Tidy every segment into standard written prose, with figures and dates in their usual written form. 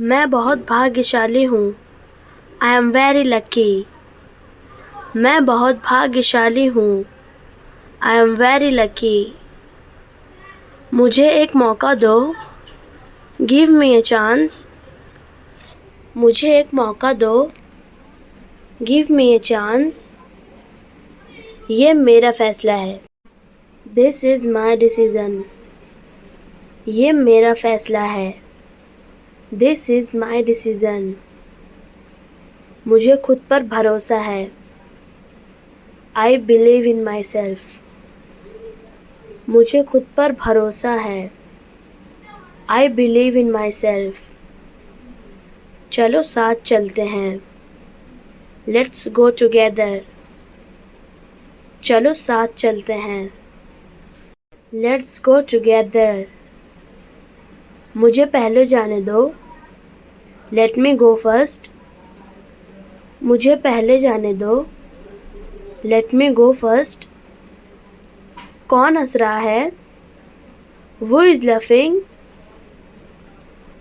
मैं बहुत भाग्यशाली हूँ। I am very lucky. मैं बहुत भाग्यशाली हूँ। I am very lucky. मुझे एक मौका दो। Give me a chance. मुझे एक मौका दो। Give me a chance. ये मेरा फैसला है। This is my decision. ये मेरा फैसला है। This is my decision. मुझे खुद पर भरोसा है। I believe in my self. मुझे खुद पर भरोसा है। I believe in my self. चलो साथ चलते हैं। Let's go together. चलो साथ चलते हैं। Let's go together. मुझे पहले जाने दो। लेट मी गो फर्स्ट। मुझे पहले जाने दो। लेट मी गो फर्स्ट। कौन हंस रहा है? Who is laughing?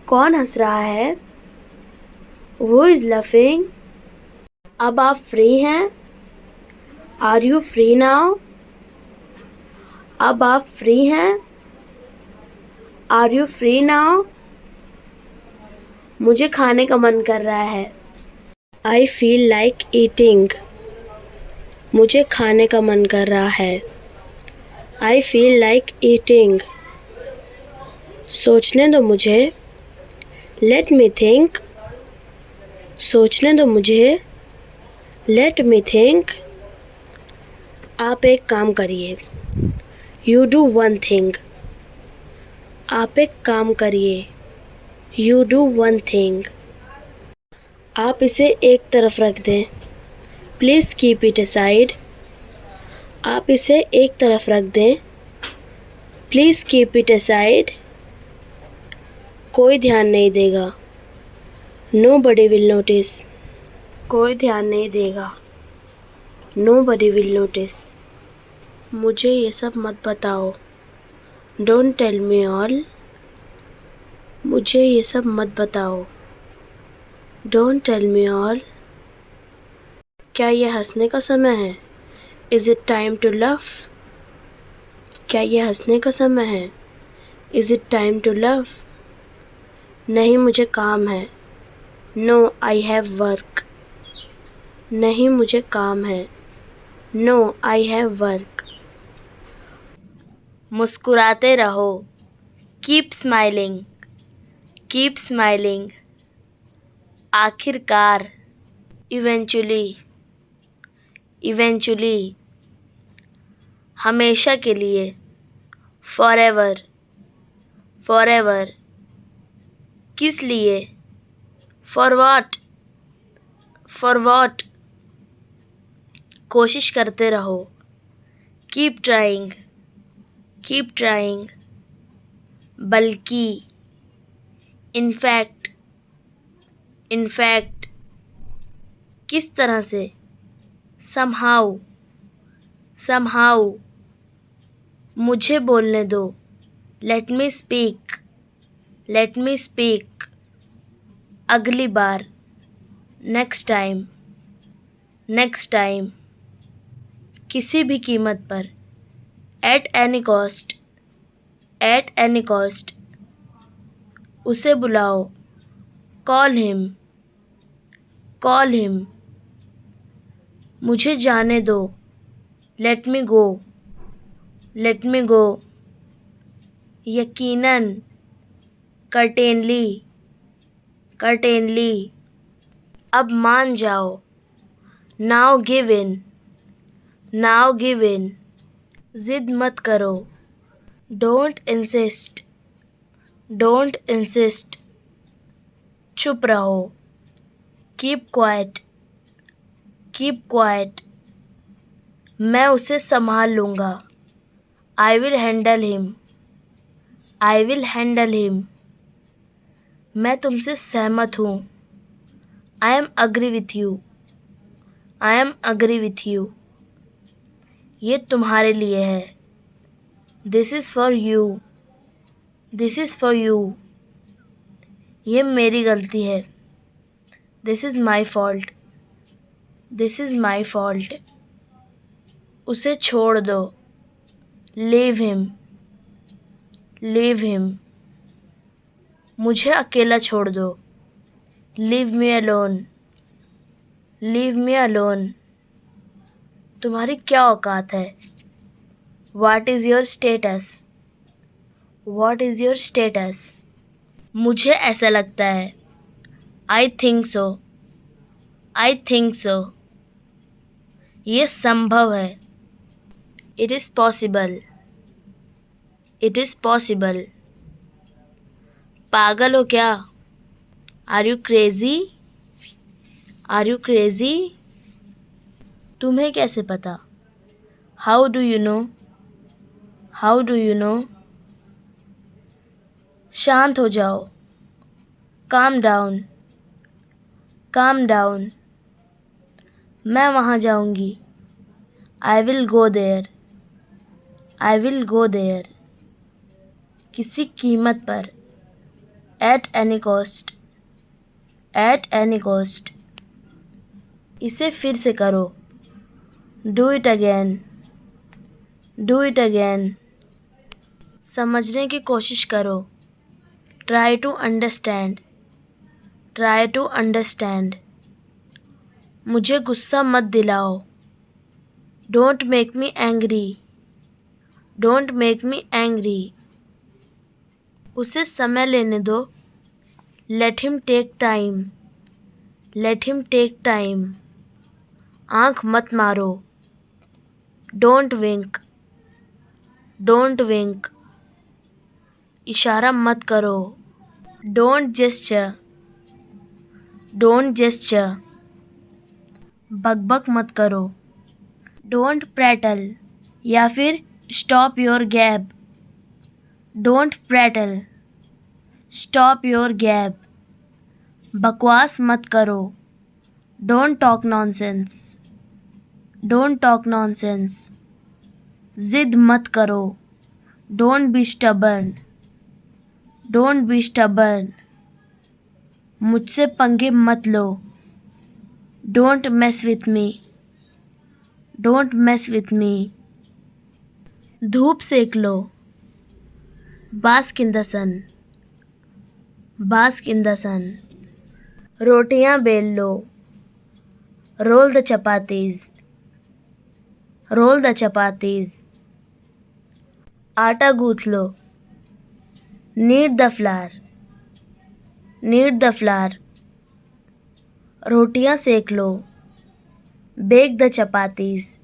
कौन हंस रहा है? Who is laughing? अब आप फ्री हैं? Are you free now? अब आप फ्री हैं? Are you free now? मुझे खाने का मन कर रहा है। I feel like eating. मुझे खाने का मन कर रहा है। I feel like eating. सोचने दो मुझे। Let me think. सोचने दो मुझे। Let me think. आप एक काम करिए। You do one thing. आप एक काम करिए। You do one thing. आप इसे एक तरफ रख दें। Please keep it aside. आप इसे एक तरफ रख दें। Please keep it aside. कोई ध्यान नहीं देगा। Nobody will notice. कोई ध्यान नहीं देगा। Nobody will notice. मुझे ये सब मत बताओ। Don't tell me all. मुझे ये सब मत बताओ। Don't tell me all. क्या ये हंसने का समय है? Is it time to laugh? क्या ये हंसने का समय है? Is it time to laugh? नहीं, मुझे काम है। No, I have work. नहीं, मुझे काम है। No, I have work. मुस्कुराते रहो। Keep smiling. Keep smiling. आखिरकार। Eventually. Eventually. हमेशा के लिए। Forever. Forever. किस लिए? For what? For what? कोशिश करते रहो। Keep trying. Keep trying. बल्कि। In fact. In fact. किस तरह से? Somehow. Somehow. मुझे बोलने दो। Let me speak. Let me speak. अगली बार। Next time. Next time. किसी भी कीमत पर। At any cost. At any cost. उसे बुलाओ। Call him. Call him. मुझे जाने दो। Let me go. Let me go. यकीनन। Certainly. Certainly. अब मान जाओ। Now give in. Now give in. जिद मत करो। Don't insist. Don't insist. चुप रहो। Keep quiet. Keep quiet. मैं उसे संभाल लूँगा। I will handle him. I will handle him. मैं तुमसे सहमत हूँ। I am agree with you. I am agree with you. ये तुम्हारे लिए है। This is for you. This is for you. ये मेरी गलती है। This is my fault. This is my fault. उसे छोड़ दो। Leave him. Leave him. मुझे अकेला छोड़ दो। Leave me alone. Leave me alone. तुम्हारी क्या औकात है? What is your status? What is your status? मुझे ऐसा लगता है। I think so. I think so. ये संभव है। It is possible. It is possible. पागल हो क्या? Are you crazy? Are you crazy? तुम्हें कैसे पता? How do you no? How do you no? शांत हो जाओ। Calm down. Calm down. मैं वहाँ जाऊँगी। I will go there. I will go there. किसी कीमत पर। At any cost. At any cost. इसे फिर से करो। Do it again. Do it again. समझने की कोशिश करो। Try to understand. Try to understand. मुझे गुस्सा मत दिलाओ। Don't make me angry. Don't make me angry. उसे समय लेने दो। Let him take time. Let him take time. आँख मत मारो। Don't Wink. Don't wink. इशारा मत करो। Don't gesture. Don't gesture. बकबक मत करो। डोंट प्रैटल या फिर stop your gab. Don't prattle. Stop your gab. बकवास मत करो। Don't talk nonsense. Don't talk nonsense. जिद मत करो। Don't be stubborn. Don't be stubborn. मुझसे पंगे मत लो। Don't mess with me. Don't mess with me. धूप सेक लो। Bask in the sun. Bask in the sun. रोटियां बेल लो। Roll the chapatis. Roll the chapatis. आटा गूंथ लो। Knead the flour. Knead the flour. रोटियां सेक लो। Bake the chapatis.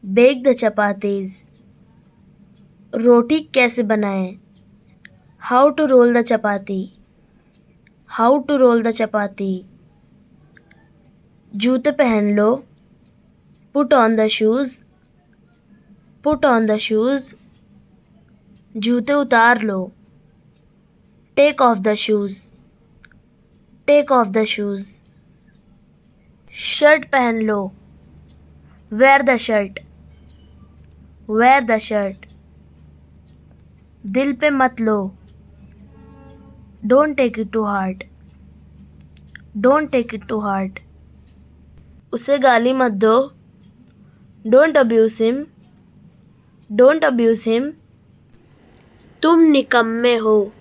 Bake the chapatis. रोटी कैसे बनाएं? How to roll the chapati. How to roll the chapati. जूते पहन लो। Put on the shoes. Put on the shoes. जूते उतार लो। Take off the shoes. Take off the shoes. Shirt पहन लो। Wear the shirt. Wear the shirt. दिल पे मत लो। Don't take it to heart. Don't take it to heart. उसे गाली मत दो। Don't abuse him. Don't abuse him. तुम निकम्मे हो।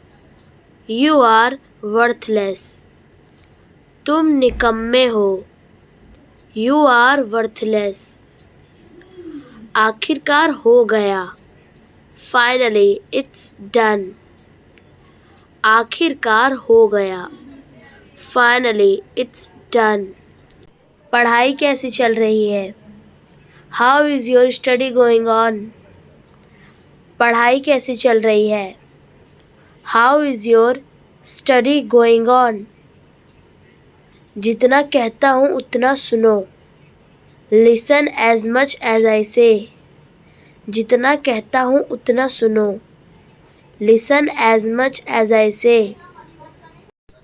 You are worthless. तुम निकम्मे हो। You are worthless. आखिरकार हो गया। Finally it's done. आखिरकार हो गया। Finally it's done. पढ़ाई कैसी चल रही है? How is your study going on? पढ़ाई कैसी चल रही है? How is your study going on? जितना कहता हूँ उतना सुनो। Listen as much as I say. जितना कहता हूँ उतना सुनो। Listen as much as I say.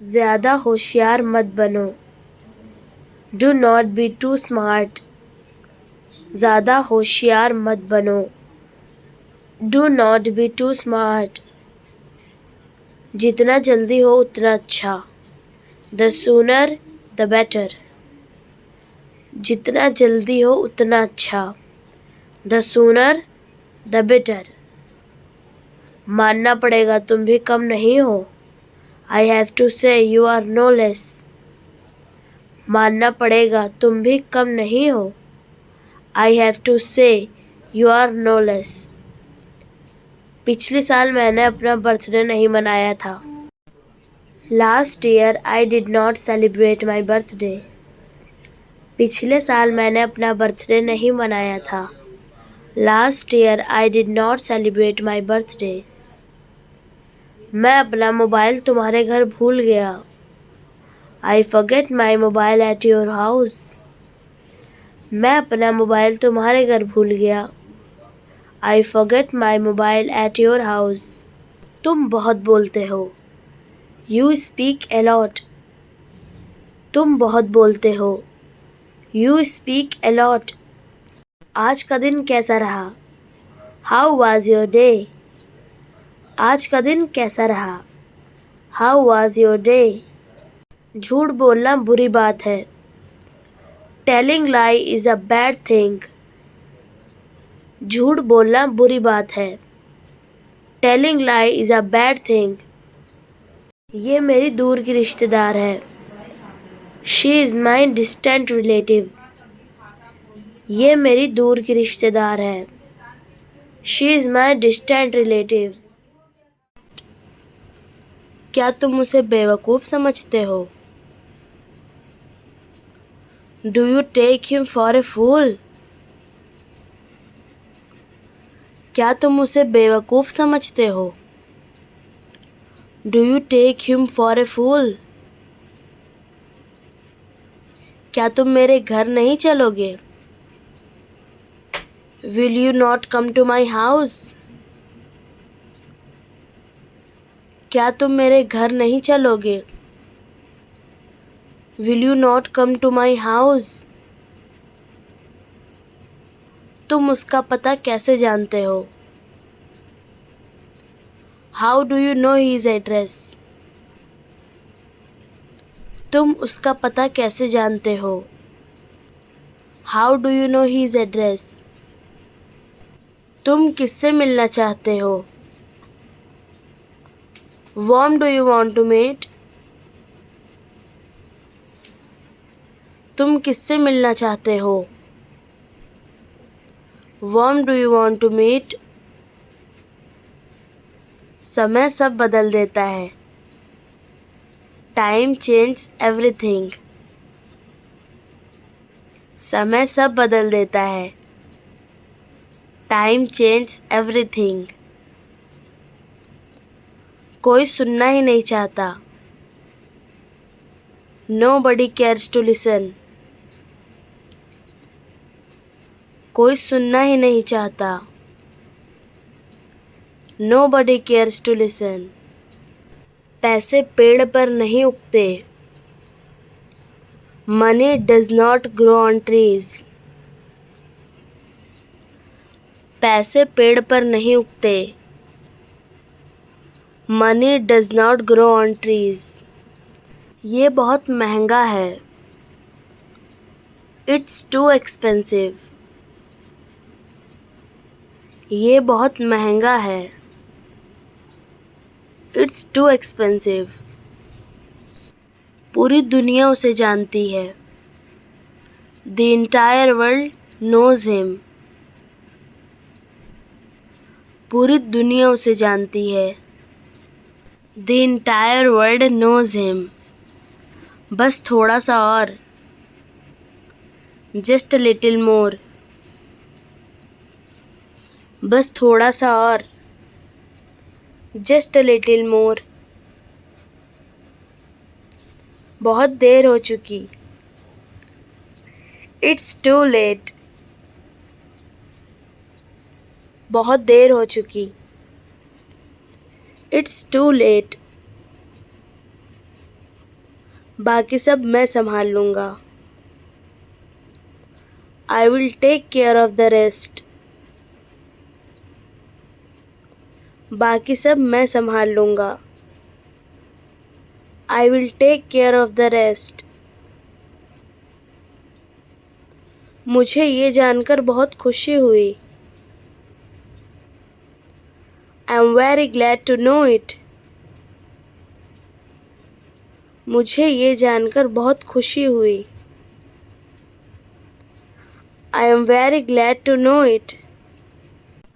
ज़्यादा होशियार मत बनो। Do not be too smart. ज़्यादा होशियार मत बनो। Do not be too smart. जितना जल्दी हो उतना अच्छा। The sooner the better. जितना जल्दी हो उतना अच्छा। The sooner the better. मानना पड़ेगा तुम भी कम नहीं हो। I have to say you are no less. मानना पड़ेगा तुम भी कम नहीं हो। I have to say you are no less. पिछले साल मैंने अपना बर्थडे नहीं मनाया था। Last year I did not celebrate my birthday. पिछले साल मैंने अपना बर्थडे नहीं मनाया था। Last year I did not celebrate my birthday. मैं अपना मोबाइल तुम्हारे घर भूल गया। I forget my mobile at your house. मैं अपना मोबाइल तुम्हारे घर भूल गया। I forget my mobile at your house. तुम बहुत बोलते हो। You speak a lot. तुम बहुत बोलते हो। You speak a lot. आज का दिन कैसा रहा? How was your day? आज का दिन कैसा रहा? How was your day? झूठ बोलना बुरी बात है। Telling lie is a bad thing. झूठ बोलना बुरी बात है। Telling lie is a bad thing. ये मेरी दूर की रिश्तेदार है। She is my distant relative. ये मेरी दूर की रिश्तेदार है। She is my distant relative. क्या तुम उसे बेवकूफ़ समझते हो? Do you take him for a fool? क्या तुम उसे बेवकूफ़ समझते हो? Do you take him for a fool? क्या तुम मेरे घर नहीं चलोगे? Will you not come to my house? क्या तुम मेरे घर नहीं चलोगे? Will you not come to my house? तुम उसका पता कैसे जानते हो? How do you know his address? तुम उसका पता कैसे जानते हो? How do you know his address? तुम किससे मिलना चाहते हो? Whom do you want to meet? तुम किससे मिलना चाहते हो? Whom do you want to meet? समय सब बदल देता है। Time change everything. समय सब बदल देता है। Time change everything. कोई सुनना ही नहीं चाहता। Nobody cares to listen. कोई सुनना ही नहीं चाहता। Nobody cares to listen. पैसे पेड़ पर नहीं उगते। Money does not grow on trees. पैसे पेड़ पर नहीं उगते। Money does not grow on trees. ये बहुत महंगा है। It's too expensive. ये बहुत महंगा है। It's too expensive. पूरी दुनिया उसे जानती है। The entire world knows him. पूरी दुनिया उसे जानती है। The entire world knows him. बस थोड़ा सा और। Just a little more. बस थोड़ा सा और। Just a little more. बहुत देर हो चुकी। It's too late. बहुत देर हो चुकी। It's too late. बाकी सब मैं संभाल लूँगा। I will take care of the rest. बाकी सब मैं संभाल लूँगा। I will take care of the rest. मुझे ये जानकर बहुत खुशी हुई. I am very glad to know it. मुझे ये जानकर बहुत खुशी हुई. I am very glad to know it.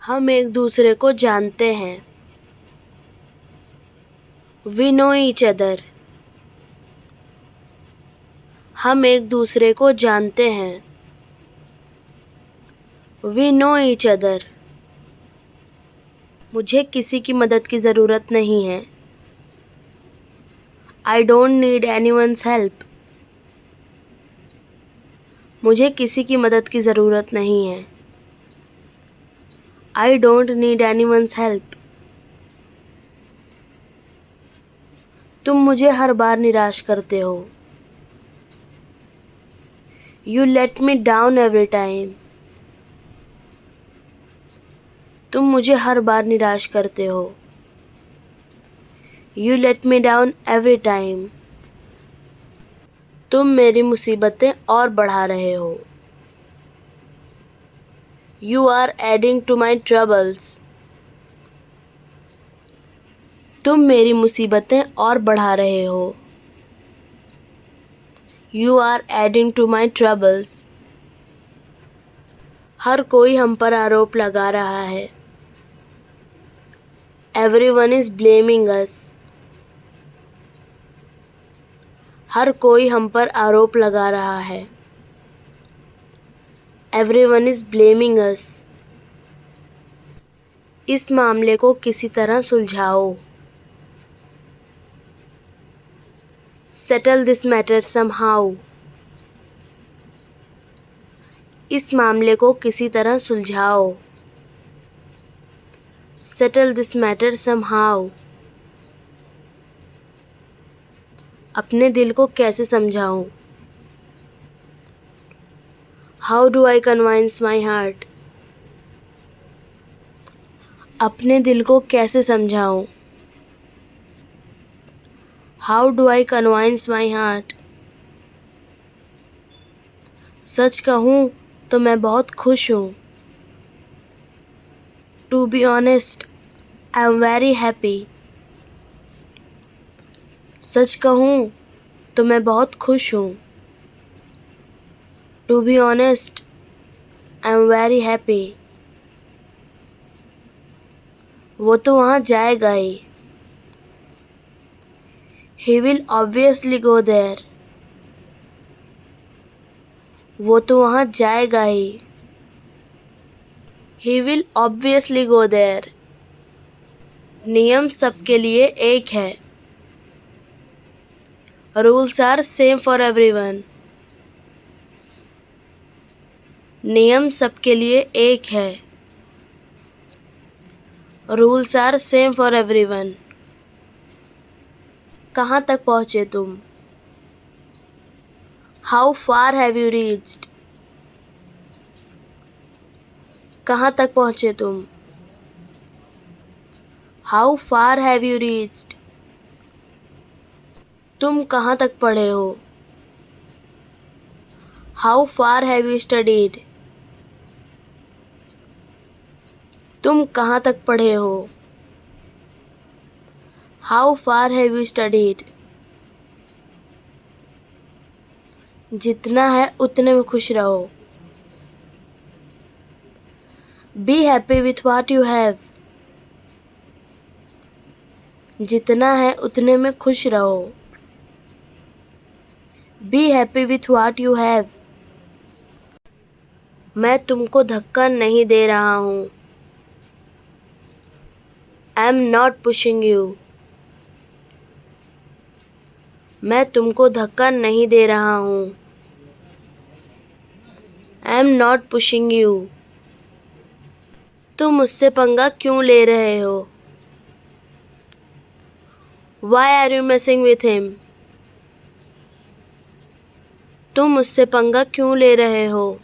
हम एक दूसरे को जानते हैं. We know each other. हम एक दूसरे को जानते हैं. We know each other. मुझे किसी की मदद की ज़रूरत नहीं है. I don't need anyone's help. मुझे किसी की मदद की ज़रूरत नहीं है. I don't need anyone's help. तुम मुझे हर बार निराश करते हो. You let me down every time. तुम मुझे हर बार निराश करते हो. You let me down every time. तुम मेरी मुसीबतें और बढ़ा रहे हो. You are adding to my troubles. तुम मेरी मुसीबतें और बढ़ा रहे हो. You are adding to my troubles. हर कोई हम पर आरोप लगा रहा है. Everyone is blaming us. हर कोई हम पर आरोप लगा रहा है. Everyone is blaming us. इस मामले को किसी तरह सुलझाओ. Settle this matter somehow. इस मामले को किसी तरह सुलझाओ. Settle this matter somehow. अपने दिल को कैसे समझाऊं? How do I convince my heart? अपने दिल को कैसे समझाऊं? How do I convince my heart? सच कहूं तो मैं बहुत खुश हूं. To be honest, I am very happy. सच कहूं तो मैं बहुत खुश हूं. To be honest, I am very happy. वो तो वहाँ जाएगा ही. He will obviously go there. वो तो वहाँ जाएगा ही. He will obviously go there. नियम सबके लिए एक है. Rules are same for everyone. नियम सबके लिए एक है. Rules are same for everyone. कहाँ तक पहुँचे तुम? How far have you reached? कहाँ तक पहुँचे तुम? How far have you reached? तुम कहाँ तक पढ़े हो? How far have you studied? तुम कहाँ तक पढ़े हो? How far have you studied? जितना है उतने में खुश रहो. Be happy with what you have. जितना है उतने में खुश रहो. Be happy with what you have. मैं तुमको धक्का नहीं दे रहा हूँ. I am not pushing you. मैं तुमको धक्का नहीं दे रहा हूँ. I am not pushing you. तुम मुझसे पंगा क्यों ले रहे हो? Why are you messing with him? तुम मुझसे पंगा क्यों ले रहे हो?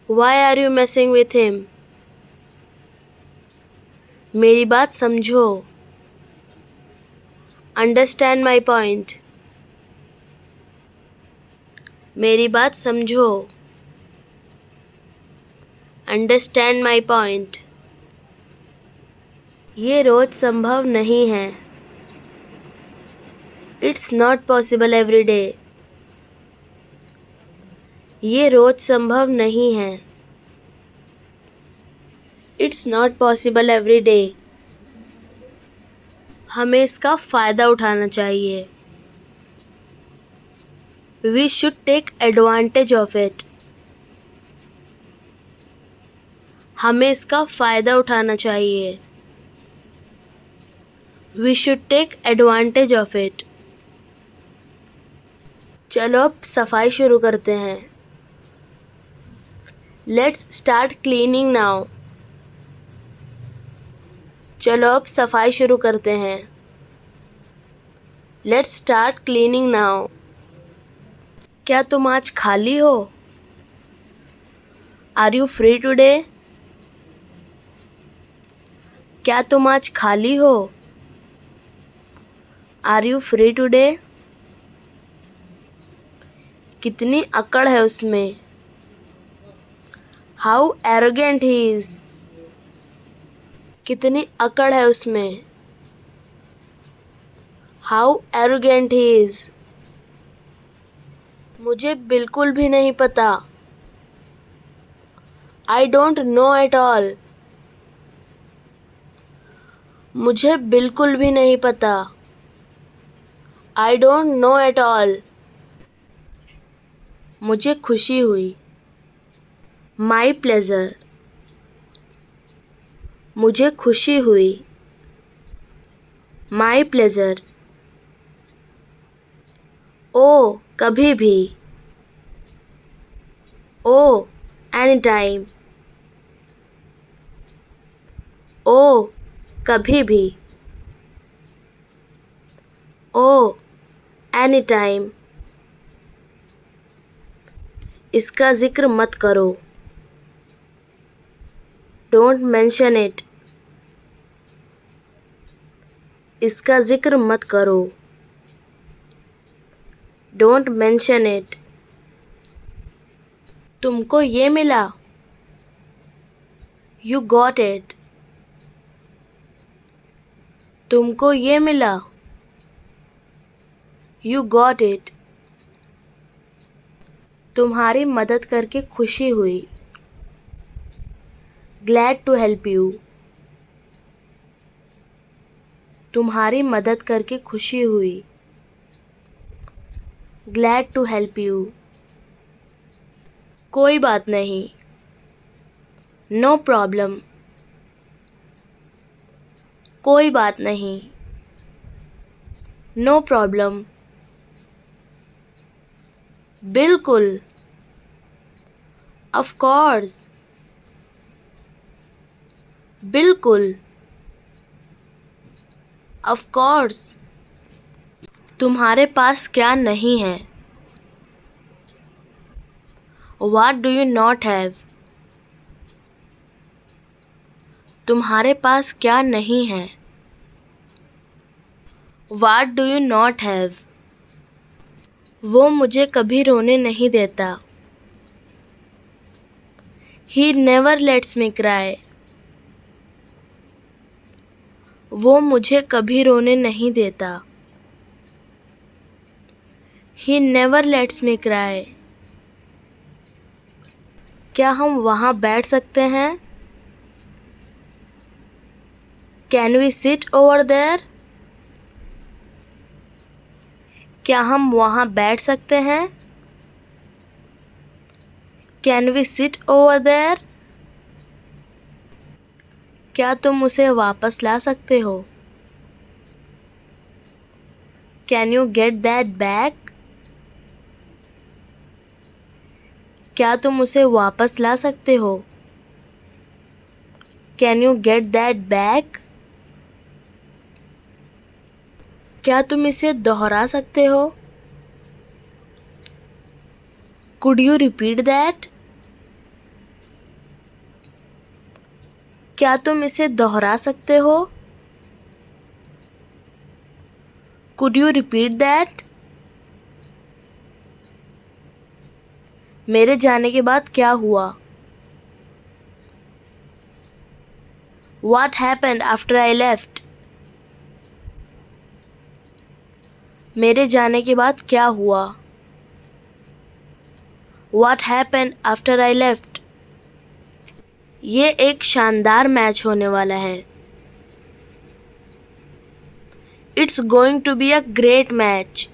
Why are you messing with him? मेरी बात समझो. Understand my point. मेरी बात समझो। Understand my point. ये रोज संभव नहीं है। It's not possible every day. ये रोज संभव नहीं है। It's not possible every day. हमें इसका फ़ायदा उठाना चाहिए। We should take advantage of it. हमें इसका फ़ायदा उठाना चाहिए। We should take advantage of it. चलो अब सफाई शुरू करते हैं। Let's start cleaning now. चलो अब सफाई शुरू करते हैं। Let's start cleaning now. क्या तुम आज खाली हो? Are you free today? क्या तुम आज खाली हो? Are you free today? कितनी अकड़ है उसमें। How arrogant he is. कितनी अकड़ है उसमें। How arrogant he is. मुझे बिल्कुल भी नहीं पता। I don't know at all. मुझे बिल्कुल भी नहीं पता। I don't know at all. मुझे खुशी हुई। My pleasure. मुझे खुशी हुई। My pleasure. ओ कभी भी। Oh any time. ओ कभी भी। Oh any time. इसका जिक्र मत करो। Don't mention it. इसका जिक्र मत करो। Don't mention it. तुमको ये मिला। You got it. तुमको ये मिला। You got it. तुम्हारी मदद करके खुशी हुई। Glad to help you. तुम्हारी मदद करके खुशी हुई। Glad to help you. कोई बात नहीं। No problem. कोई बात नहीं। No problem. बिल्कुल। Of course. बिल्कुल। Of course. तुम्हारे पास क्या नहीं है। What do you not have. तुम्हारे पास क्या नहीं है। What do you not have. वो मुझे कभी रोने नहीं देता। He never lets me cry. वो मुझे कभी रोने नहीं देता। He never lets me cry. क्या हम वहाँ बैठ सकते हैं। Can we sit over there. क्या हम वहाँ बैठ सकते हैं। Can we sit over there. क्या तुम उसे वापस ला सकते हो। Can you get that back. क्या तुम उसे वापस ला सकते हो। Can you get that back. क्या तुम इसे दोहरा सकते हो। Could you repeat that. क्या तुम इसे दोहरा सकते हो। Could you repeat that? मेरे जाने के बाद क्या हुआ? What happened after I left? मेरे जाने के बाद क्या हुआ? What happened after I left? ये एक शानदार मैच होने वाला है. It's going to be a great match.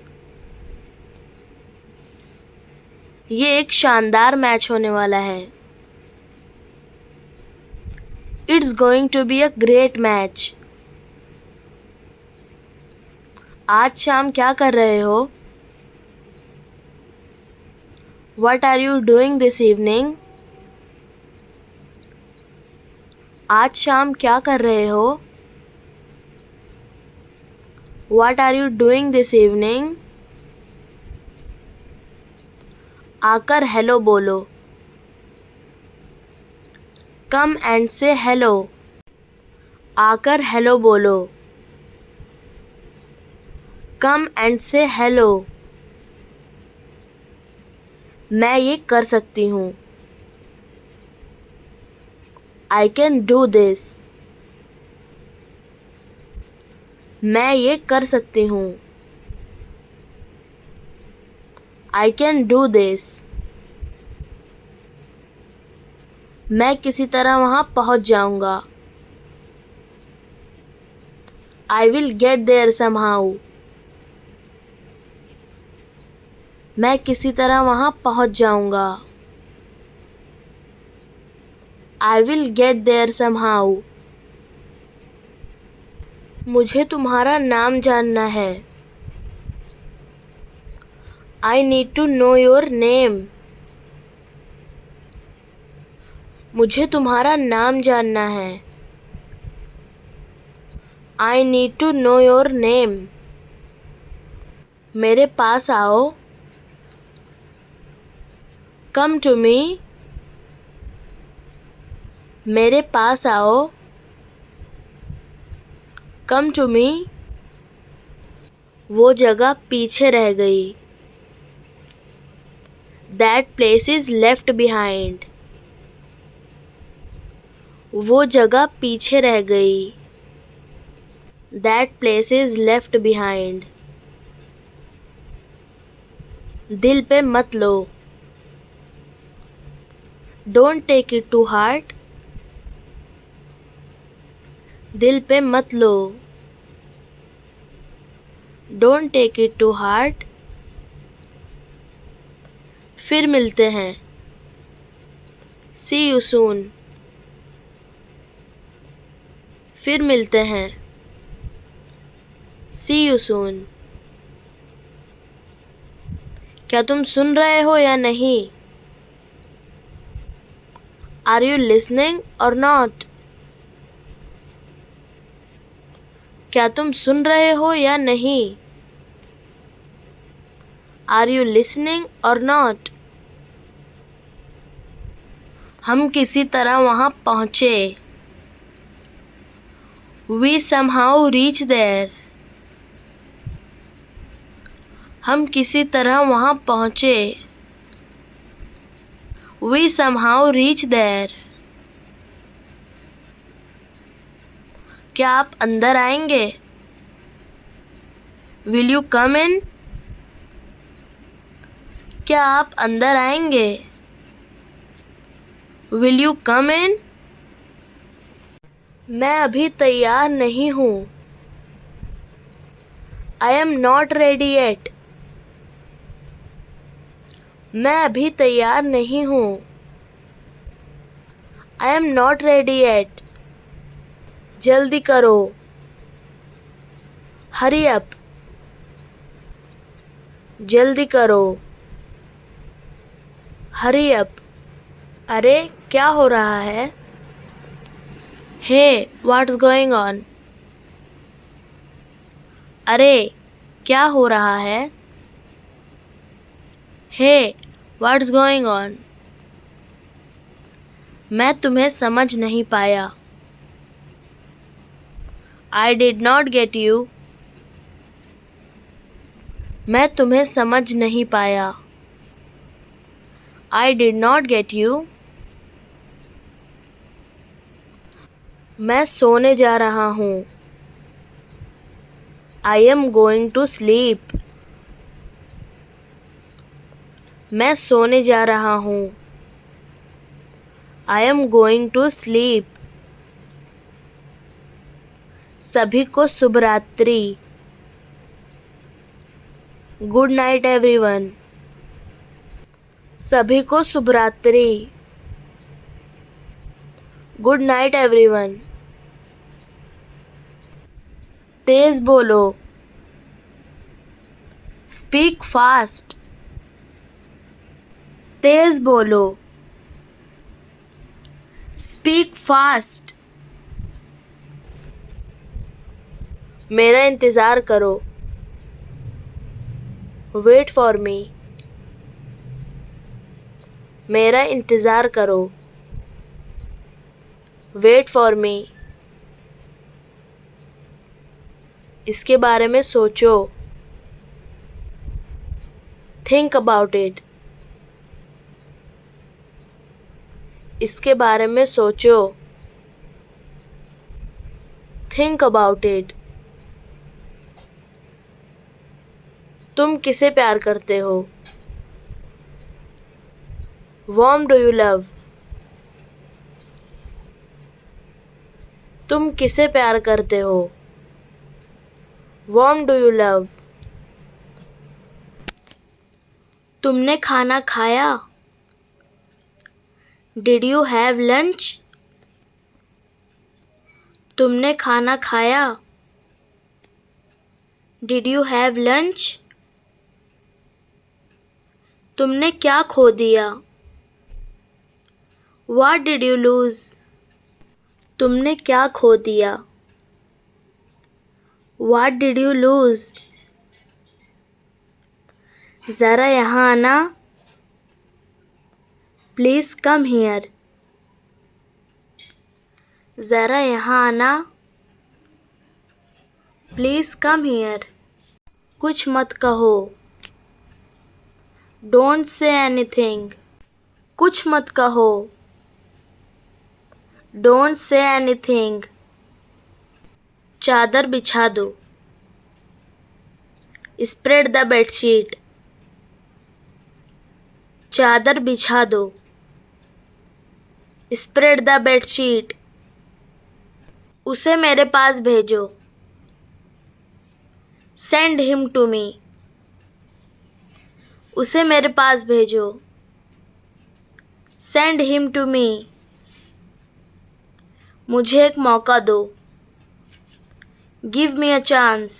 ये एक शानदार मैच होने वाला है. It's going to be a great match. आज शाम क्या कर रहे हो? What are you doing this evening? आज शाम क्या कर रहे हो? What are you doing this evening? आकर हेलो बोलो. Come and say hello. आकर हेलो बोलो. Come and say hello. मैं ये कर सकती हूँ. I can do this. मैं ये कर सकती हूँ. I can do this. मैं किसी तरह वहाँ पहुँच जाऊँगा. I will get there somehow. मैं किसी तरह वहाँ पहुँच जाऊँगा. I will get there somehow. मुझे तुम्हारा नाम जानना है. I need to know your name. मुझे तुम्हारा नाम जानना है. I need to know your name. मेरे पास आओ. Come to me. मेरे पास आओ. Come to me. वो जगह पीछे रह गई. That place is left behind. वो जगह पीछे रह गई. That place is left behind. दिल पे मत लो. Don't take it to heart. दिल पे मत लो. Don't take it to heart. फिर मिलते हैं. See you soon. फिर मिलते हैं. See you soon. क्या तुम सुन रहे हो या नहीं? Are you listening or not? क्या तुम सुन रहे हो या नहीं? Are you listening or not? हम किसी तरह वहाँ पहुँचे. We somehow reached there. हम किसी तरह वहाँ पहुँचे. We somehow reached there. क्या आप अंदर आएंगे? Will you come in? क्या आप अंदर आएंगे? Will you come in? मैं अभी तैयार नहीं हूँ. I am not ready yet. मैं अभी तैयार नहीं हूँ. I am not ready yet. जल्दी करो. Hurry up. जल्दी करो. Hurry up. अरे क्या हो रहा है? Hey, what's going on? अरे क्या हो रहा है? Hey, what's going on? मैं तुम्हें समझ नहीं पाया. I did not get you. मैं तुम्हें समझ नहीं पाया। I did not get you. मैं सोने जा रहा हूँ। I am going to sleep. मैं सोने जा रहा हूँ। I am going to sleep. सभी को शुभ रात्रि। Good night everyone. सभी को शुभ रात्रि। Good night everyone. तेज बोलो। Speak fast. तेज बोलो। Speak fast. मेरा इंतज़ार करो। Wait for me. मेरा इंतज़ार करो। Wait for me. इसके बारे में सोचो। Think about it. इसके बारे में सोचो। Think about it. तुम किसे प्यार करते हो? Whom do you love? तुम किसे प्यार करते हो? Whom do you love? तुमने खाना खाया? Did you have lunch? तुमने खाना खाया? Did you have lunch? तुमने क्या खो दिया? What did you lose? तुमने क्या खो दिया? What did you lose? ज़रा यहाँ आना। Please come here. ज़रा यहाँ आना। Please come here. कुछ मत कहो। Don't say anything. कुछ मत कहो। Don't say anything. चादर बिछा दो। Spread the bedsheet. चादर बिछा दो। Spread the bedsheet. उसे मेरे पास भेजो। Send him to me. उसे मेरे पास भेजो। Send him to me. मुझे एक मौका दो। Give me a chance.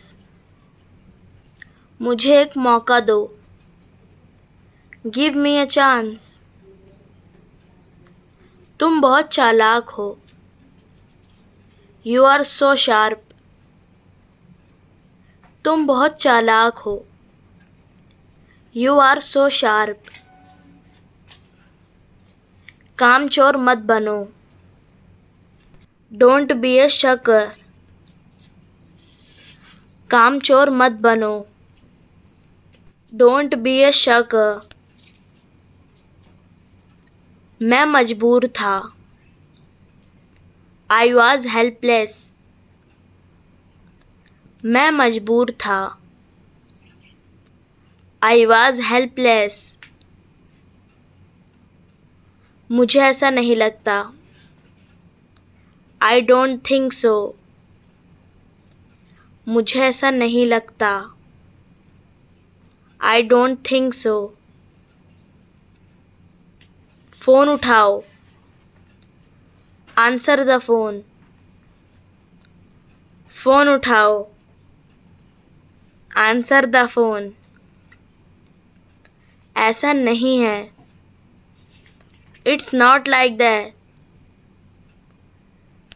मुझे एक मौका दो। Give me a chance. तुम बहुत चालाक हो। You are so sharp. तुम बहुत चालाक हो। You are so sharp. कामचोर मत बनो। Don't be a sucker. कामचोर मत बनो। Don't be a sucker. मैं मजबूर था। I was helpless. मैं मजबूर था। I was helpless. मुझे ऐसा नहीं लगता। I don't think so. मुझे ऐसा नहीं लगता। I don't think so. Phone उठाओ। Answer the phone. फ़ोन उठाओ। Answer the phone. ऐसा नहीं है। It's not like that.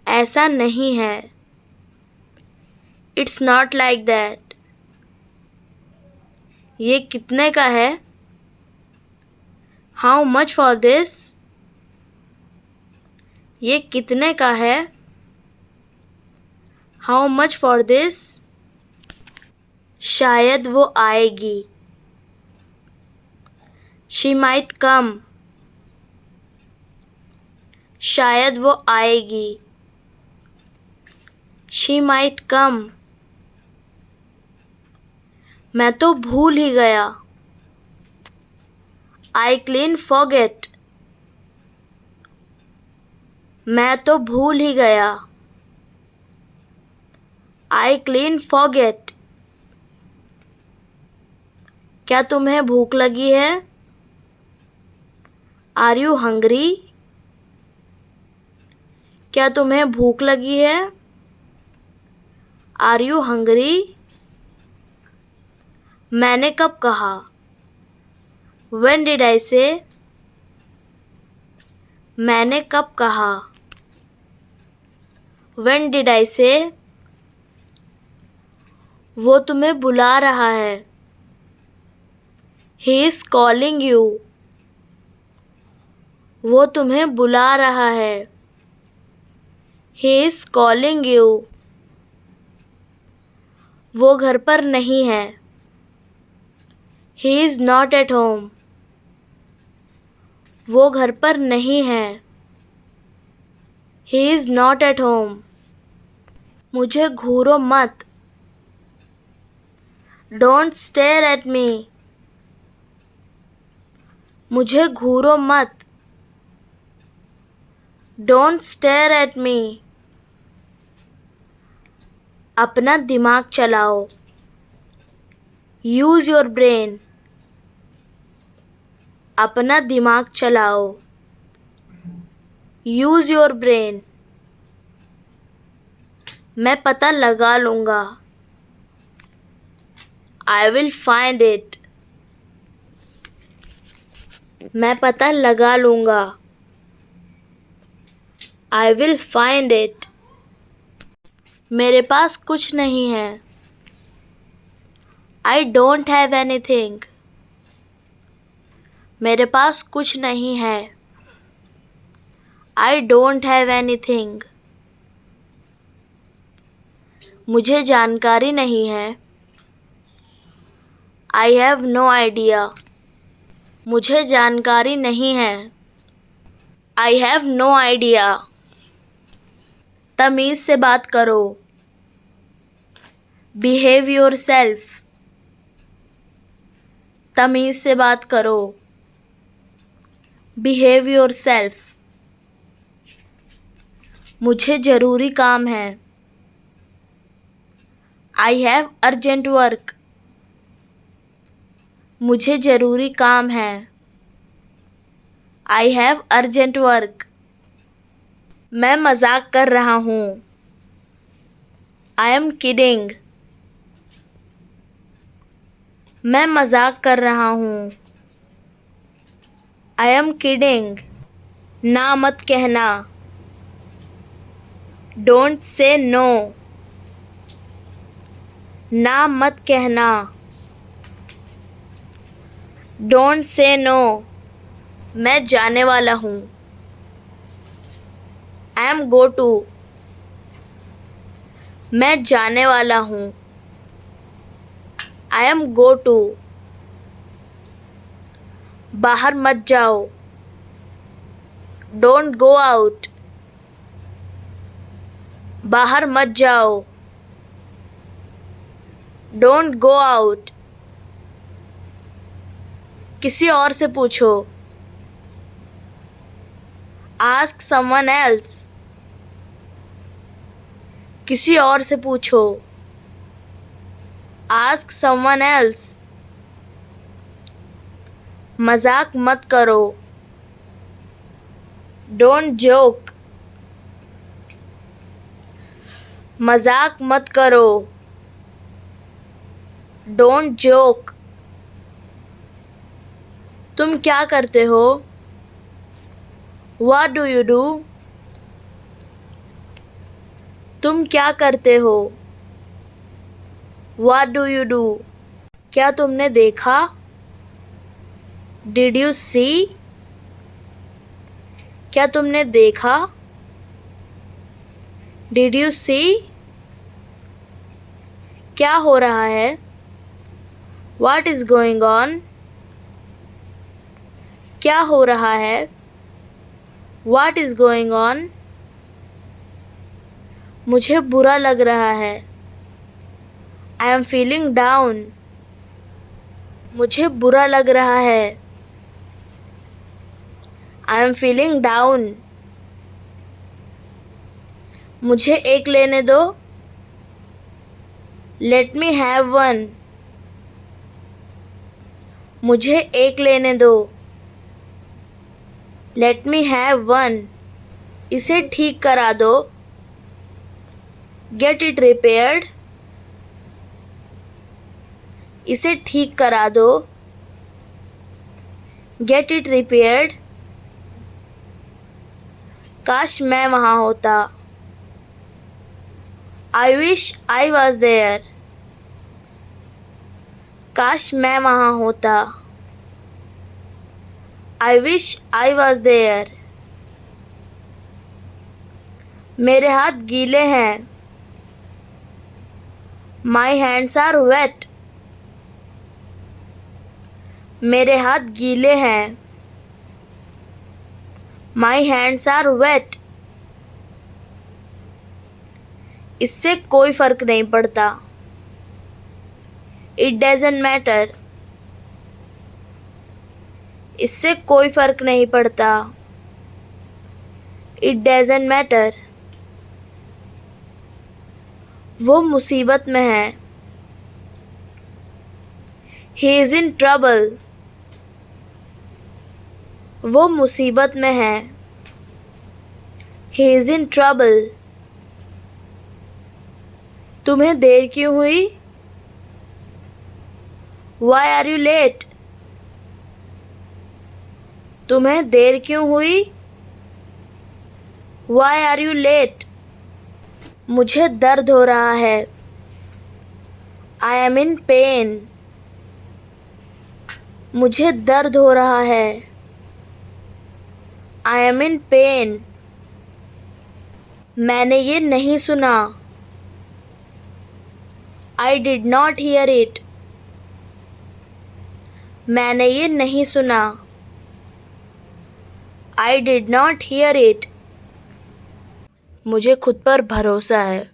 ऐसा नहीं है। It's not like that. ये कितने का है? How much for this? ये कितने का है? How much for this? शायद वो आएगी। She might come. शायद वो आएगी। She might come. मैं तो भूल ही गया। I clean forget. मैं तो भूल ही गया। I clean forget. क्या तुम्हें भूख लगी है? Are you hungry? क्या तुम्हें भूख लगी है? Are you hungry? मैंने कब कहा? When did I say? मैंने कब कहा? When did I say? वो तुम्हें बुला रहा है। He is calling you. वो तुम्हें बुला रहा है। He is calling you. वो घर पर नहीं है। He is not at home. वो घर पर नहीं है। He is not at home. मुझे घूरो मत। Don't stare at me. मुझे घूरो मत। Don't stare at me. अपना दिमाग चलाओ। Use your brain. अपना दिमाग चलाओ। Use your brain. मैं पता लगा लूँगा। I will find it. मैं पता लगा लूँगा। I will find it. मेरे पास कुछ नहीं है। I don't have anything. मेरे पास कुछ नहीं है। I don't have anything. मुझे जानकारी नहीं है। I have no idea. मुझे जानकारी नहीं है। I have no idea. तमीज़ से बात करो। Behave yourself. तमीज़ से बात करो। Behave yourself. मुझे ज़रूरी काम है। I have urgent work. मुझे ज़रूरी काम है। I have urgent work. मैं मजाक कर रहा हूँ। I am kidding. मैं मजाक कर रहा हूँ। I am kidding. ना मत कहना। Don't say no. ना मत कहना। Don't say no. मैं जाने वाला हूँ। I am go to. मैं जाने वाला हूँ। I am go to. बाहर मत जाओ। Don't go out. बाहर मत जाओ। Don't go out. किसी और से पूछो। Ask someone else. किसी और से पूछो। Ask someone else. मजाक मत करो। Don't joke. मजाक मत करो। Don't joke. तुम क्या करते हो? What do you do? तुम क्या करते हो? What do you do? क्या तुमने देखा? Did you see? क्या तुमने देखा? Did you see? क्या हो रहा है? What is going on? क्या हो रहा है? What is going on? मुझे बुरा लग रहा है। I am feeling down. मुझे बुरा लग रहा है। I am feeling down. मुझे एक लेने दो। Let me have one. मुझे एक लेने दो। Let me have one. इसे ठीक करा दो। Get it repaired. इसे ठीक करा दो। Get it repaired. काश मैं वहाँ होता। I wish I was there. काश मैं वहाँ होता। I wish I was there. मेरे हाथ गीले हैं। My hands are wet. मेरे हाथ गीले हैं। My hands are wet. इससे कोई फर्क नहीं पड़ता। It doesn't matter. इससे कोई फर्क नहीं पड़ता। It doesn't matter. वो मुसीबत में है। He is in trouble. वो मुसीबत में है। He is in trouble. तुम्हें देर क्यों हुई? Why are you late? तुम्हें देर क्यों हुई? Why are you late? मुझे दर्द हो रहा है। I am in pain. मुझे दर्द हो रहा है। I am in pain. मैंने ये नहीं सुना। I did not hear it. मैंने ये नहीं सुना। I did not hear it. मुझे खुद पर भरोसा है।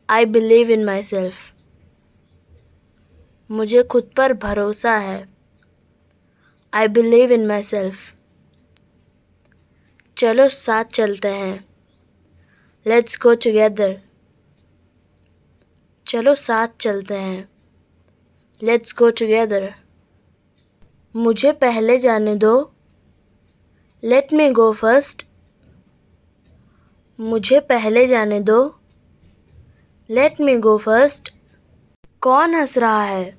I believe in myself. मुझे खुद पर भरोसा है। I believe in myself. चलो साथ चलते हैं। Let's go together. चलो साथ चलते हैं। Let's go together. मुझे पहले जाने दो। Let me go first. मुझे पहले जाने दो। Let me go first. कौन हंस रहा है?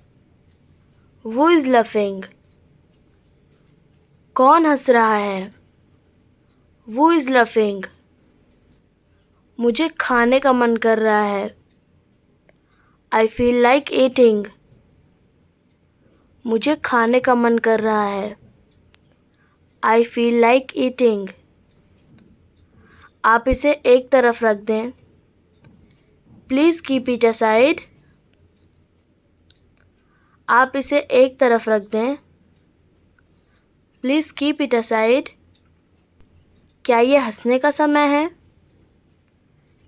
Who is laughing? कौन हंस रहा है? Who is laughing? मुझे खाने का मन कर रहा है। I feel like eating. मुझे खाने का मन कर रहा है। I feel like eating. आप इसे एक तरफ रख दें। Please keep it aside. आप इसे एक तरफ रख दें। Please keep it aside. क्या ये हंसने का समय है?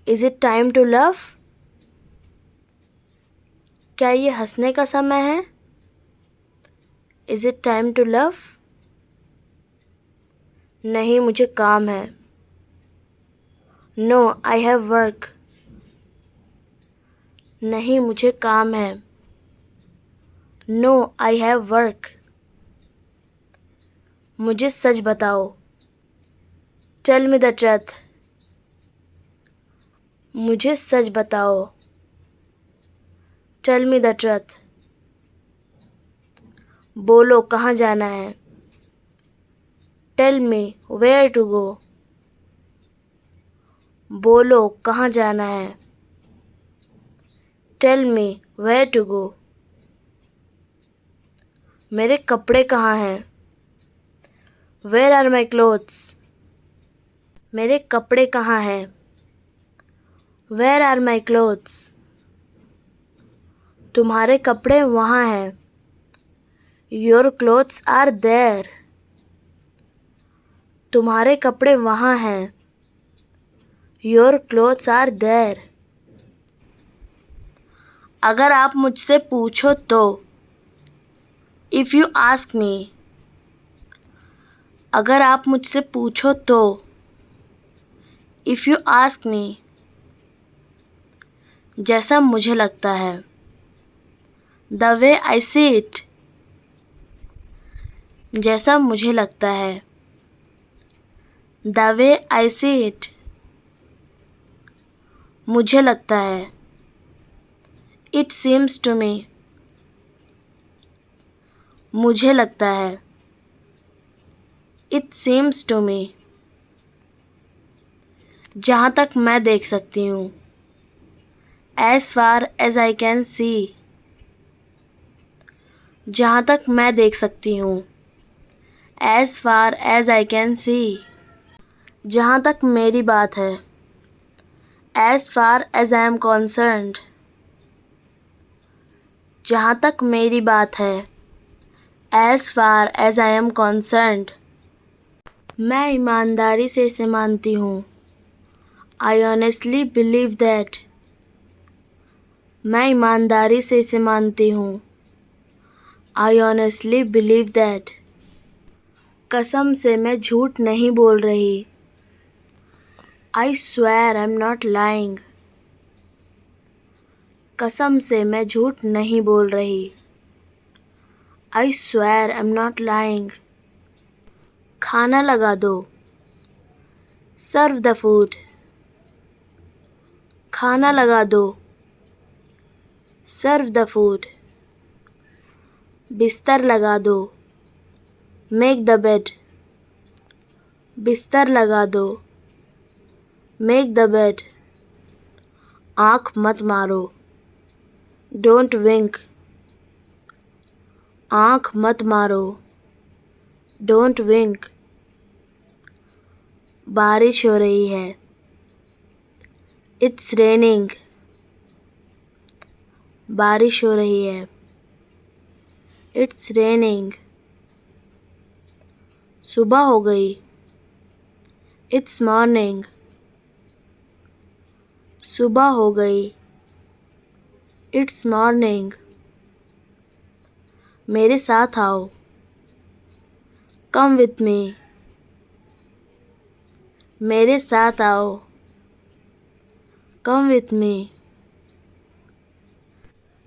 Is it time to laugh? क्या ये हंसने का समय है? Is it time to laugh? नहीं, मुझे काम है। No, I have work. नहीं, मुझे काम है। No, I have work. मुझे सच बताओ। Tell me the truth. मुझे सच बताओ। Tell me the truth. बोलो कहाँ जाना है? Tell me where to go. बोलो कहाँ जाना है? Tell me where to go. मेरे कपड़े कहाँ हैं? Where are my clothes? मेरे कपड़े कहाँ हैं? Where are my clothes? तुम्हारे कपड़े वहाँ हैं। Your clothes are there. तुम्हारे कपड़े वहाँ हैं। Your clothes are there. अगर आप मुझसे पूछो तो, इफ़ यू आस्क मी। अगर आप मुझसे पूछो तो, इफ़ यू आस्क मी। जैसा मुझे लगता है, the way I see it. जैसा मुझे लगता है, the way I see it. मुझे लगता है, इट सीम्स टू मी। मुझे लगता है, इट सीम्स टू मी। जहाँ तक मैं देख सकती हूँ, as far as I can see. जहाँ तक मैं देख सकती हूँ, as far as I can see. जहाँ तक मेरी बात है, as far as I am concerned. जहाँ तक मेरी बात है, as far as I am concerned. मैं ईमानदारी से इसे मानती हूँ। I honestly believe that. मैं ईमानदारी से इसे मानती हूँ। I honestly believe that. कसम से मैं झूठ नहीं बोल रही। I swear I am not lying. कसम से मैं झूठ नहीं बोल रही। I swear I am not lying. खाना लगा दो। Serve the food. खाना लगा दो। Serve the food. बिस्तर लगा दो। Make the bed. बिस्तर लगा दो। Make the bed. आँख मत मारो। Don't wink. आँख मत मारो। Don't wink. बारिश हो रही है। It's raining. बारिश हो रही है। It's raining. सुबह हो गई। It's morning. सुबह हो गई। It's morning. मेरे साथ आओ। Come with me. मेरे साथ आओ। Come with me.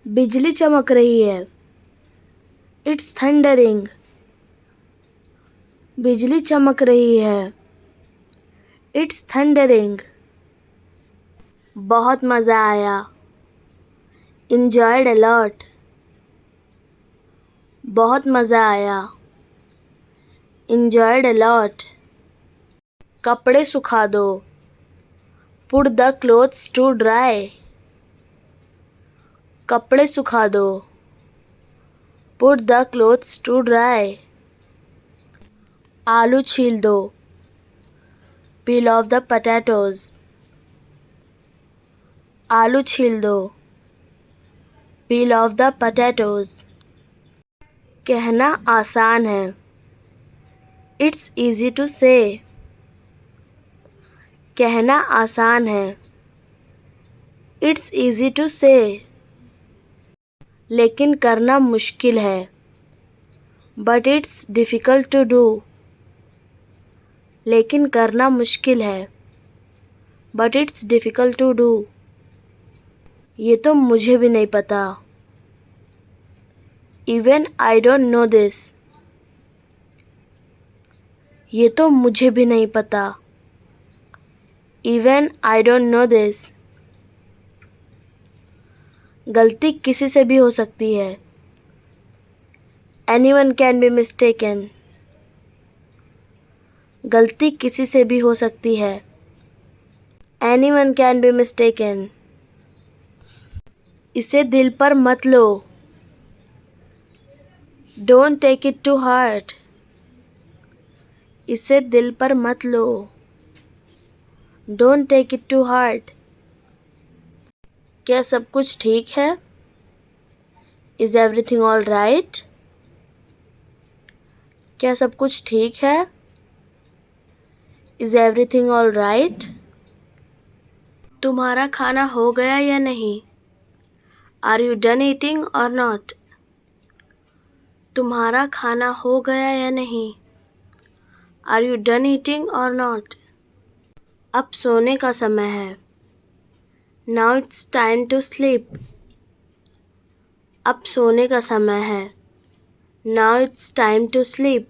बिजली चमक रही है। It's thundering. बिजली चमक रही है। It's thundering. बहुत मज़ा आया। enjoyed a lot। बहुत मज़ा आया। enjoyed a lot। कपड़े सुखा दो। put the clothes to dry। कपड़े सुखा दो। put the clothes to dry। आलू छील दो। peel off the potatoes। आलू छील दो। peel off the potatoes। कहना आसान है। It's easy to say। कहना आसान है। It's easy to say। लेकिन करना मुश्किल है। But it's difficult to do। लेकिन करना मुश्किल है। But it's difficult to do। ये तो मुझे भी नहीं पता। Even I don't know this। ये तो मुझे भी नहीं पता। Even I don't know this। गलती किसी से भी हो सकती है। Anyone can be mistaken। गलती किसी से भी हो सकती है। Anyone can be mistaken। इसे दिल पर मत लो। Don't take it to heart। इसे दिल पर मत लो। Don't take it to heart। क्या सब कुछ ठीक है? Is everything all right? क्या सब कुछ ठीक है? Is everything all right? तुम्हारा खाना हो गया या नहीं? Are you done eating or not? तुम्हारा खाना हो गया या नहीं? Are you done eating or not? अब सोने का समय है। Now it's time to sleep. अब सोने का समय है। Now it's time to sleep.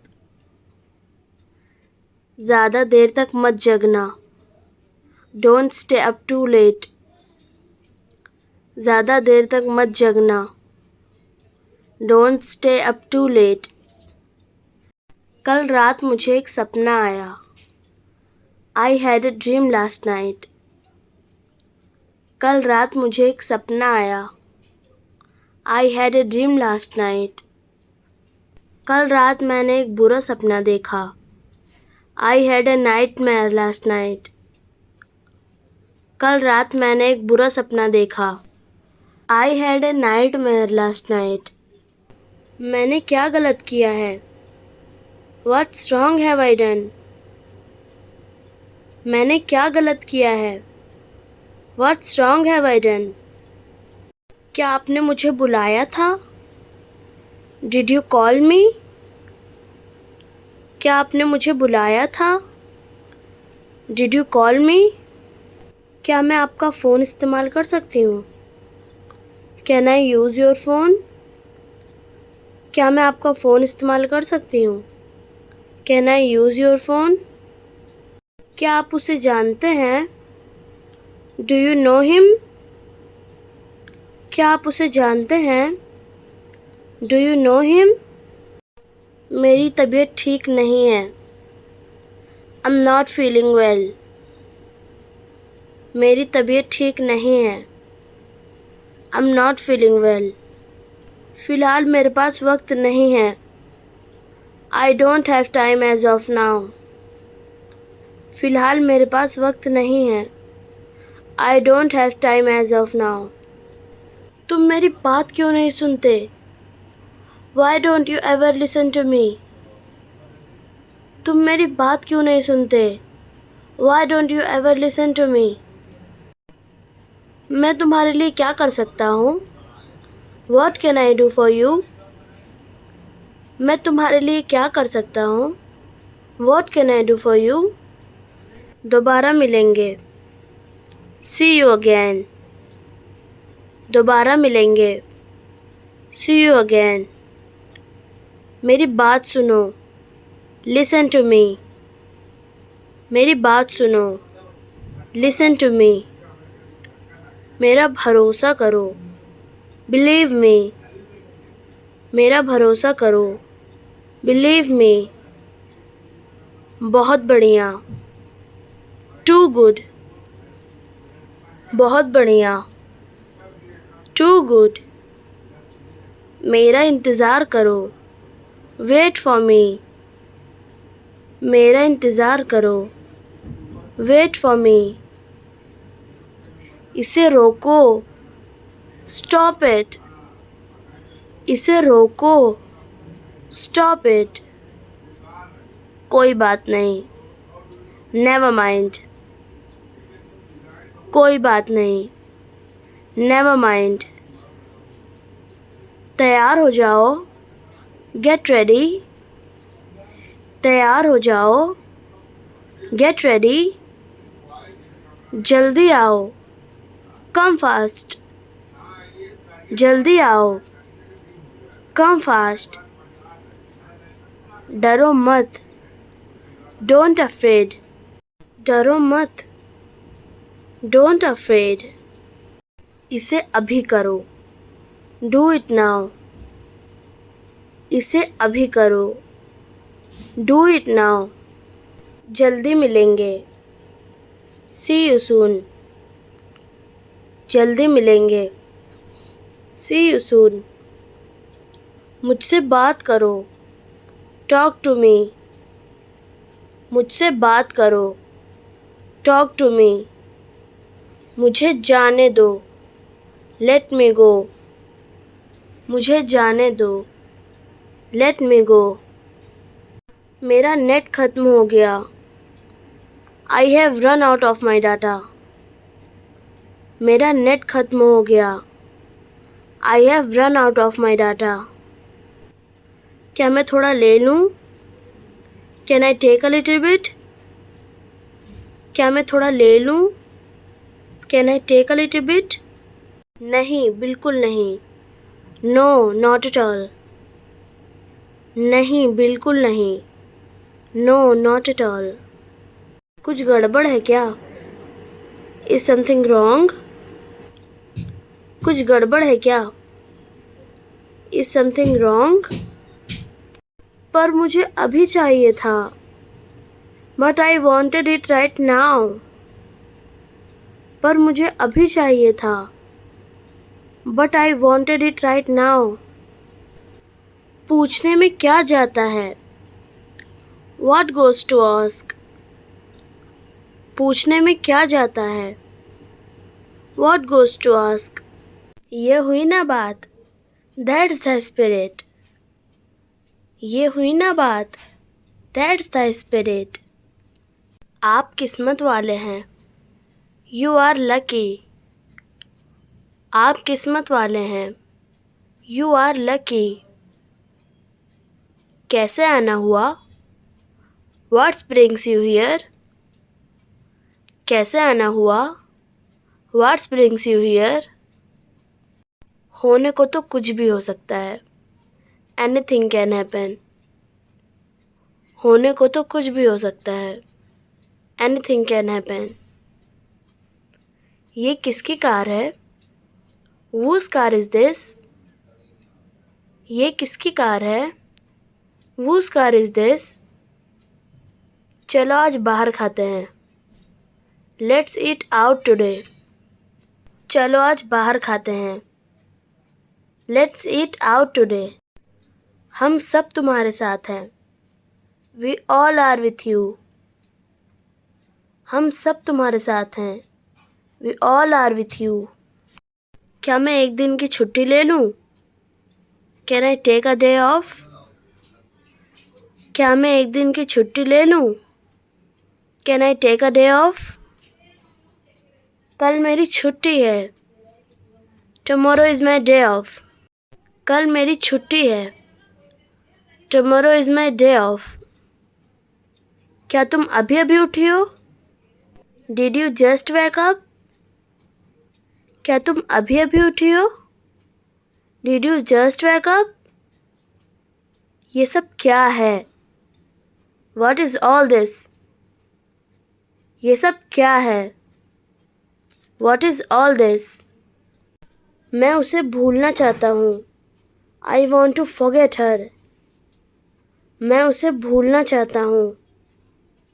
ज़्यादा देर तक मत जगना। Don't stay up too late. ज़्यादा देर तक मत जगना। Don't stay up too late. कल रात मुझे एक सपना आया। I had a dream last night. कल रात मुझे एक सपना आया। I had a dream last night. कल रात मैंने एक बुरा सपना देखा। I had a nightmare last night. कल रात मैंने एक बुरा सपना देखा। I had a nightmare last night. मैंने क्या गलत किया है? What's wrong have I done? मैंने क्या गलत किया है? What's wrong have I done? क्या आपने मुझे बुलाया था? डिड यू कॉल मी? क्या आपने मुझे बुलाया था? डिड यू कॉल मी? क्या मैं आपका फ़ोन इस्तेमाल कर सकती हूँ? Can I use your phone? क्या मैं आपका फ़ोन इस्तेमाल कर सकती हूँ? Can I use your phone? क्या आप उसे जानते हैं? Do you know him? क्या आप उसे जानते हैं? Do you know him? मेरी तबीयत ठीक नहीं है। I am not feeling well. मेरी तबीयत ठीक नहीं है। I am not feeling well. फ़िलहाल मेरे पास वक्त नहीं है। I don't have time as of now. फ़िलहाल मेरे पास वक्त नहीं है। I don't have time as of now. तुम मेरी बात क्यों नहीं सुनते? Why don't you ever listen to me? तुम मेरी बात क्यों नहीं सुनते? Why don't you ever listen to me? मैं तुम्हारे लिए क्या कर सकता हूँ? What can I do for you? मैं तुम्हारे लिए क्या कर सकता हूँ? What can I do for you? दोबारा मिलेंगे। See you again. दोबारा मिलेंगे। See you again. मेरी बात सुनो। Listen to me. मेरी बात सुनो। Listen to me. मेरा भरोसा करो। Believe me. मेरा भरोसा करो। Believe me. बहुत बढ़िया। Too good. बहुत बढ़िया। Too good. मेरा इंतज़ार करो। Wait for me. मेरा इंतज़ार करो। Wait for me. इसे रोको। Stop it. इसे रोको। Stop it. कोई बात नहीं। Never mind. कोई बात नहीं। Never mind. तैयार हो जाओ। Get ready. तैयार हो जाओ। Get ready. जल्दी आओ। Come fast. जल्दी आओ। Come fast. डरो मत। Don't afraid. डरो मत। Don't afraid. इसे अभी करो। Do it now. इसे अभी करो। Do it now. जल्दी मिलेंगे। See you soon. जल्दी मिलेंगे। See you soon. मुझसे बात करो। Talk to me. मुझसे बात करो। Talk to me. मुझे जाने दो। Let me go. मुझे जाने दो। Let me go. मेरा नेट खत्म हो गया। I have run out of my data. मेरा नेट खत्म हो गया। I have run out of my data. क्या मैं थोड़ा ले लूँ? Can I take a little bit? क्या मैं थोड़ा ले लूँ? Can I take a little bit? नहीं, बिल्कुल नहीं। No, not at all. नहीं, बिल्कुल नहीं। No, not at all. कुछ गड़बड़ है क्या? Is something wrong? कुछ गड़बड़ है क्या? Is something wrong? पर मुझे अभी चाहिए था। But I wanted it right now. पर मुझे अभी चाहिए था। But I wanted it right now. पूछने में क्या जाता है? What goes to ask? पूछने में क्या जाता है? What goes to ask? ये हुई ना बात। That's the spirit. ये हुई ना बात। That's the spirit. आप किस्मत वाले हैं। You are lucky. आप किस्मत वाले हैं। You are lucky. कैसे आना हुआ? What brings you here? कैसे आना हुआ? What brings you here? होने को तो कुछ भी हो सकता है। Anything can happen. होने को तो कुछ भी हो सकता है। Anything can happen. ये किसकी कार है? Whose car is this? ये किसकी कार है? Whose car is this? चलो आज बाहर खाते हैं। Let's eat out today. चलो आज बाहर खाते हैं। Let's eat out today. हम सब तुम्हारे साथ हैं। We all are with you. हम सब तुम्हारे साथ हैं। We all are with you. क्या मैं एक दिन की छुट्टी ले लूँ? Can I take a day off? क्या मैं एक दिन की छुट्टी ले लूँ? Can I take a day off? कल मेरी छुट्टी है। Tomorrow is my day off. कल मेरी छुट्टी है। Tomorrow is my day off. क्या तुम अभी अभी उठी हो? Did you just wake up? क्या तुम अभी अभी उठी हो? Did you just wake up? ये सब क्या है? What is all this? ये सब क्या है? What is all this? मैं उसे भूलना चाहता हूँ। I want to forget her. मैं उसे भूलना चाहता हूँ।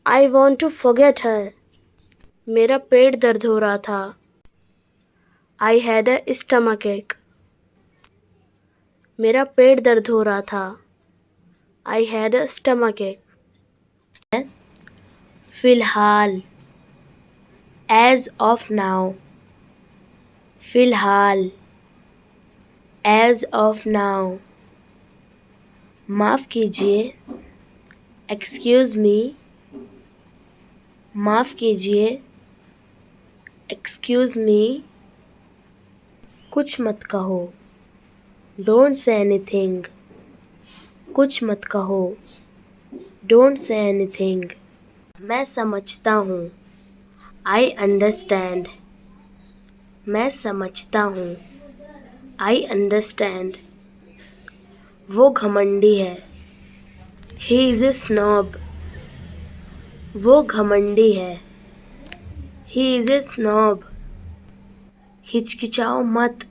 I want to forget her. मेरा पेट दर्द हो रहा था। I had a stomach ache. मेरा पेट दर्द हो रहा था। I had a stomach ache. फिलहाल। As of now. फिलहाल। As of now. माफ़ कीजिए। Excuse me. माफ़ कीजिए। Excuse me. कुछ मत कहो। Don't say anything. कुछ मत कहो। Don't say anything. मैं समझता हूँ। I understand. मैं समझता हूँ। I understand. वो घमंडी है। He is a snob. वो घमंडी है। He is a snob. हिचकिचाओ मत।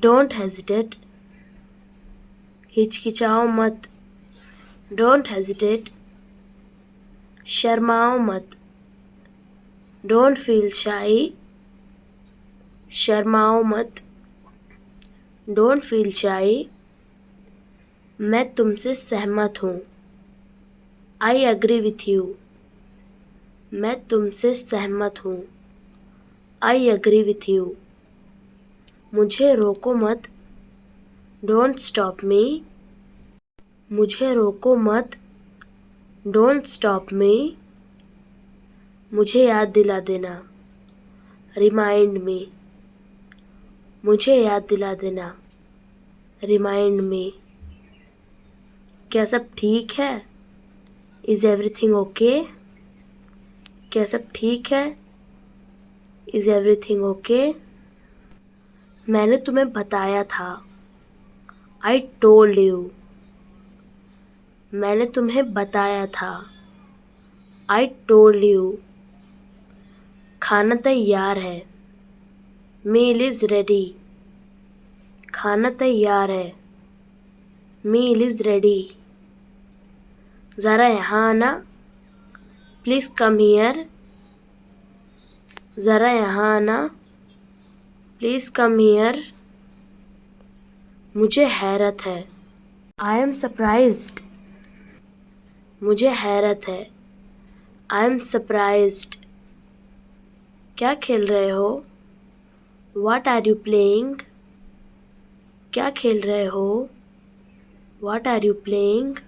Don't hesitate. हिचकिचाओ मत। Don't hesitate. शर्माओ मत। Don't feel shy. शर्माओ मत। Don't feel shy. मैं तुमसे सहमत हूँ। I agree with you. मैं तुमसे सहमत हूँ। I agree with you. मुझे रोको मत। डोंट स्टॉप मी, मुझे रोको मत। डोंट स्टॉप मी, मुझे याद दिला देना। रिमाइंड मी, मुझे याद दिला देना। रिमाइंड मी, क्या सब ठीक है? Is everything okay? क्या सब ठीक है? Is everything okay? मैंने तुम्हें बताया था। आई टोल्ड यू, मैंने तुम्हें बताया था। आई टोल्ड यू, खाना तैयार है। मील इज़ रेडी, खाना तैयार है। मील इज़ रेडी। ज़रा यहाँ आना, प्लीज़ कम हियर। ज़रा यहाँ आना, प्लीज़ कम हियर। मुझे हैरत है। आई एम सरप्राइज्ड, मुझे हैरत है। आई एम सरप्राइज्ड, क्या खेल रहे हो? What are you playing? क्या खेल रहे हो? What are you playing?